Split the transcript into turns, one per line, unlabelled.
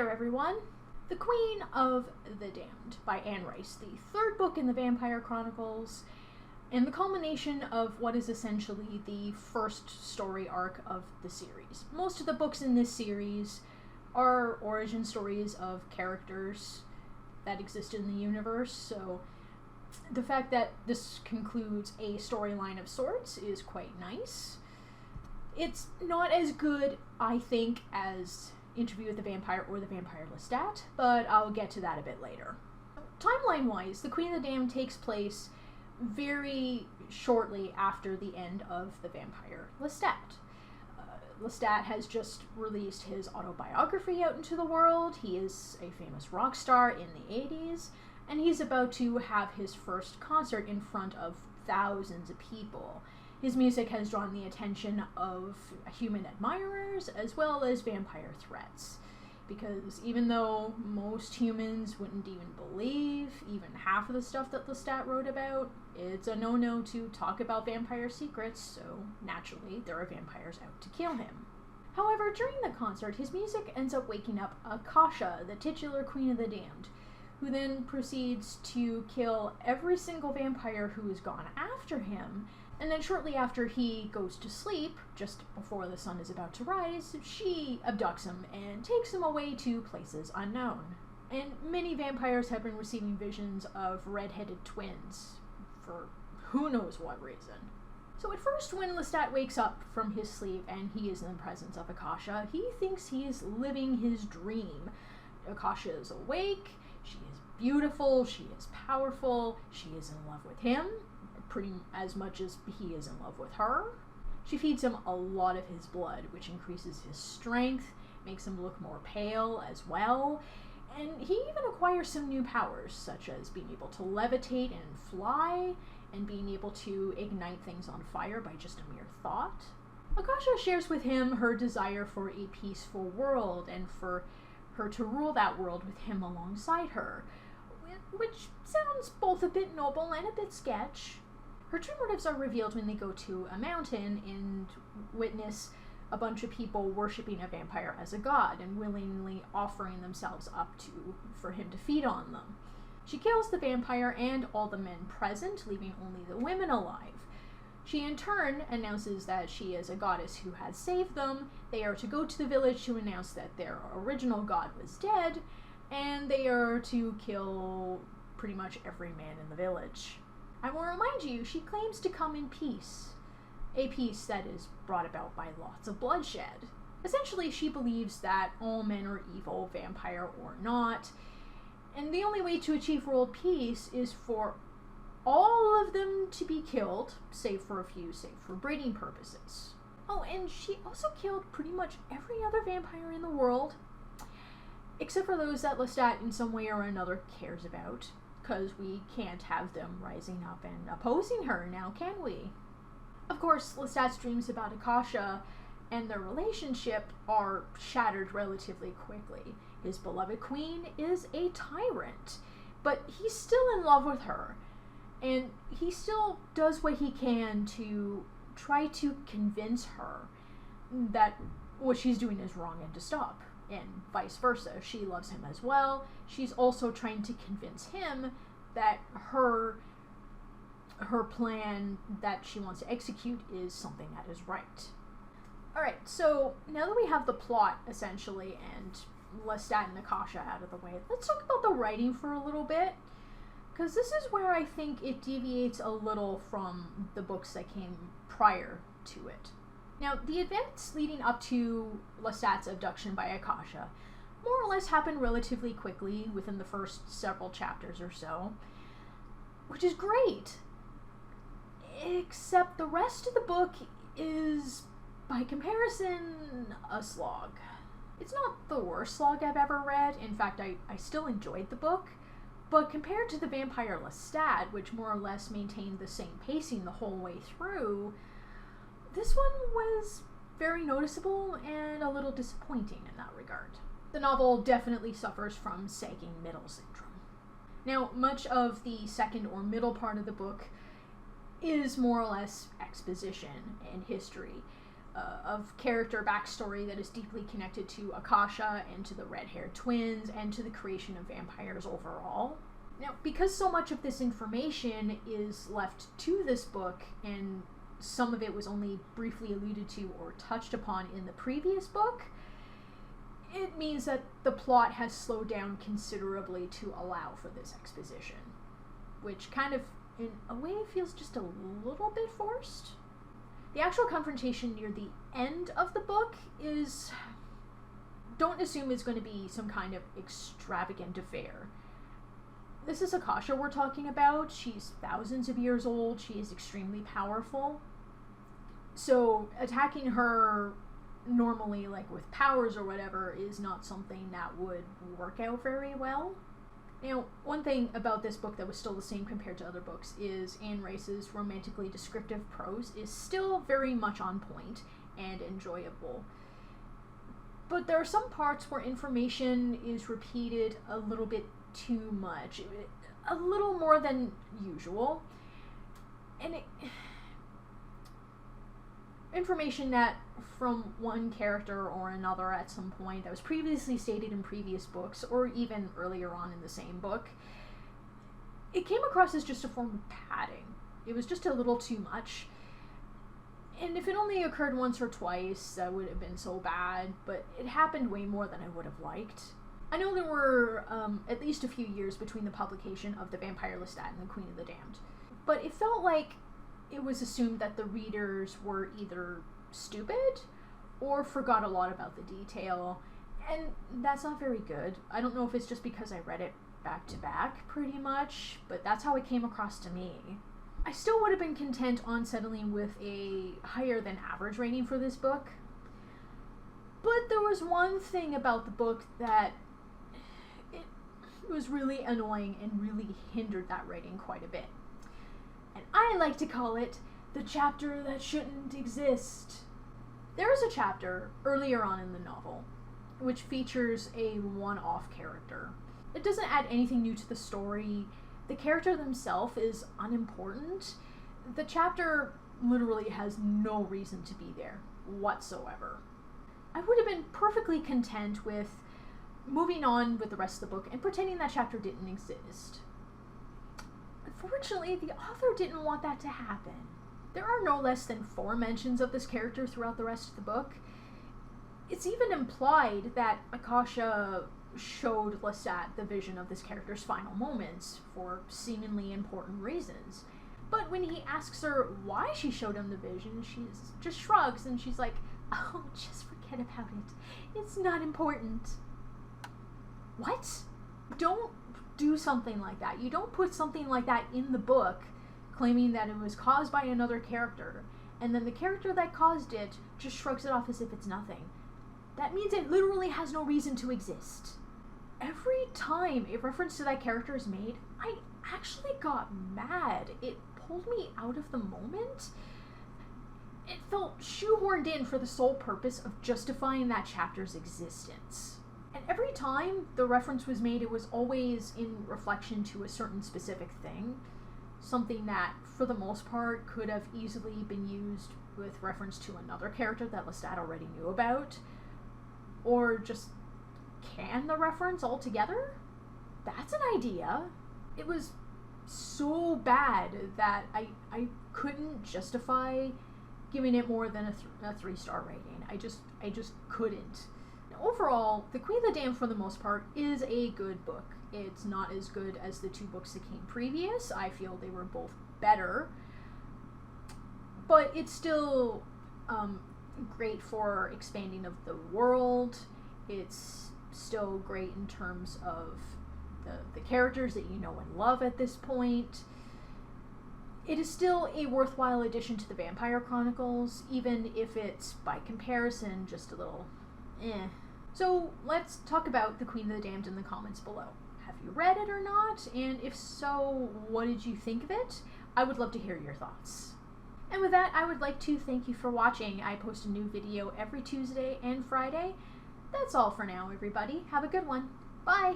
there, everyone! The Queen of the Damned by Anne Rice, the third book in the Vampire Chronicles, and the culmination of what is essentially the first story arc of the series. Most of the books in this series are origin stories of characters that exist in the universe, so the fact that this concludes a storyline of sorts is quite nice. It's not as good, I think, as Interview with the Vampire or The Vampire Lestat, but I'll get to that a bit later. Timeline-wise, The Queen of the Damned takes place very shortly after the end of The Vampire Lestat. Lestat has just released his autobiography out into the world. He is a famous rock star in the 80s, and he's about to have his first concert in front of thousands of people. His music has drawn the attention of human admirers as well as vampire threats, because even though most humans wouldn't even believe even half of the stuff that Lestat wrote about, it's a no-no to talk about vampire secrets, so naturally there are vampires out to kill him. However, during the concert, his music ends up waking up Akasha, the titular Queen of the Damned, who then proceeds to kill every single vampire who has gone after him. And then shortly after he goes to sleep, just before the sun is about to rise, she abducts him and takes him away to places unknown. And many vampires have been receiving visions of red-headed twins, for who knows what reason. So at first, when Lestat wakes up from his sleep and he is in the presence of Akasha, he thinks he is living his dream. Akasha is awake, she is beautiful, she is powerful, she is in love with him, pretty as much as he is in love with her. She feeds him a lot of his blood, which increases his strength, makes him look more pale as well, and he even acquires some new powers, such as being able to levitate and fly, and being able to ignite things on fire by just a mere thought. Akasha shares with him her desire for a peaceful world, and for her to rule that world with him alongside her, which sounds both a bit noble and a bit sketch. Her true motives are revealed when they go to a mountain and witness a bunch of people worshipping a vampire as a god and willingly offering themselves up for him to feed on them. She kills the vampire and all the men present, leaving only the women alive. She in turn announces that she is a goddess who has saved them. They are to go to the village to announce that their original god was dead, and they are to kill pretty much every man in the village. I will remind you, she claims to come in peace. A peace that is brought about by lots of bloodshed. Essentially, she believes that all men are evil, vampire or not, and the only way to achieve world peace is for all of them to be killed, save for a few, save for breeding purposes. Oh, and she also killed pretty much every other vampire in the world, except for those that Lestat in some way or another cares about, because we can't have them rising up and opposing her now, can we? Of course, Lestat's dreams about Akasha and their relationship are shattered relatively quickly. His beloved queen is a tyrant, but he's still in love with her, and he still does what he can to try to convince her that what she's doing is wrong and to stop, and vice versa. She loves him as well. She's also trying to convince him that her plan that she wants to execute is something that is right. Alright, so now that we have the plot, essentially, and Lestat and Akasha out of the way, let's talk about the writing for a little bit, because this is where I think it deviates a little from the books that came prior to it. Now, the events leading up to Lestat's abduction by Akasha more or less happen relatively quickly within the first several chapters or so, which is great. Except the rest of the book is, by comparison, a slog. It's not the worst slog I've ever read. In fact, I still enjoyed the book, but compared to The Vampire Lestat, which more or less maintained the same pacing the whole way through, this one was very noticeable and a little disappointing in that regard. The novel definitely suffers from sagging middle syndrome. Now, much of the second or middle part of the book is more or less exposition and history, of character backstory that is deeply connected to Akasha and to the red-haired twins and to the creation of vampires overall. Now, because so much of this information is left to this book, and some of it was only briefly alluded to or touched upon in the previous book, it means that the plot has slowed down considerably to allow for this exposition, which kind of, in a way, feels just a little bit forced. The actual confrontation near the end of the book is... don't assume it's going to be some kind of extravagant affair. This is Akasha we're talking about. She's thousands of years old. She is extremely powerful. So attacking her normally, like with powers or whatever, is not something that would work out very well. Now, one thing about this book that was still the same compared to other books is Anne Rice's romantically descriptive prose is still very much on point and enjoyable. But there are some parts where information is repeated a little bit too much, a little more than usual, and information that from one character or another at some point that was previously stated in previous books or even earlier on in the same book, it came across as just a form of padding. It was just a little too much. And if it only occurred once or twice, that would have been so bad, but it happened way more than I would have liked. I know there were at least a few years between the publication of The Vampire Lestat and The Queen of the Damned, but it felt like it was assumed that the readers were either stupid or forgot a lot about the detail, and that's not very good. I don't know if it's just because I read it back to back pretty much, but that's how it came across to me. I still would have been content on settling with a higher than average rating for this book, but there was one thing about the book that it was really annoying and really hindered that rating quite a bit. And I like to call it the chapter that shouldn't exist. There is a chapter earlier on in the novel which features a one-off character. It doesn't add anything new to the story. The character themselves is unimportant. The chapter literally has no reason to be there whatsoever. I would have been perfectly content with moving on with the rest of the book and pretending that chapter didn't exist. Unfortunately, the author didn't want that to happen. There are no less than 4 mentions of this character throughout the rest of the book. It's even implied that Akasha showed Lestat the vision of this character's final moments for seemingly important reasons. But when he asks her why she showed him the vision, she just shrugs and she's like, "Oh, just forget about it. It's not important." What? Don't do something like that. You don't put something like that in the book claiming that it was caused by another character, and then the character that caused it just shrugs it off as if it's nothing. That means it literally has no reason to exist. Every time a reference to that character is made, I actually got mad. It pulled me out of the moment. It felt shoehorned in for the sole purpose of justifying that chapter's existence. And every time the reference was made, it was always in reflection to a certain specific thing. Something that, for the most part, could have easily been used with reference to another character that Lestat already knew about. Or just can the reference altogether? That's an idea. It was so bad that I couldn't justify giving it more than a 3-star rating. I just couldn't. Overall, The Queen of the Damned, for the most part, is a good book. It's not as good as the 2 books that came previous. I feel they were both better. But it's still great for expanding of the world. It's still great in terms of the characters that you know and love at this point. It is still a worthwhile addition to the Vampire Chronicles, even if it's, by comparison, just a little eh. So let's talk about The Queen of the Damned in the comments below. Have you read it or not? And if so, what did you think of it? I would love to hear your thoughts. And with that, I would like to thank you for watching. I post a new video every Tuesday and Friday. That's all for now, everybody. Have a good one. Bye!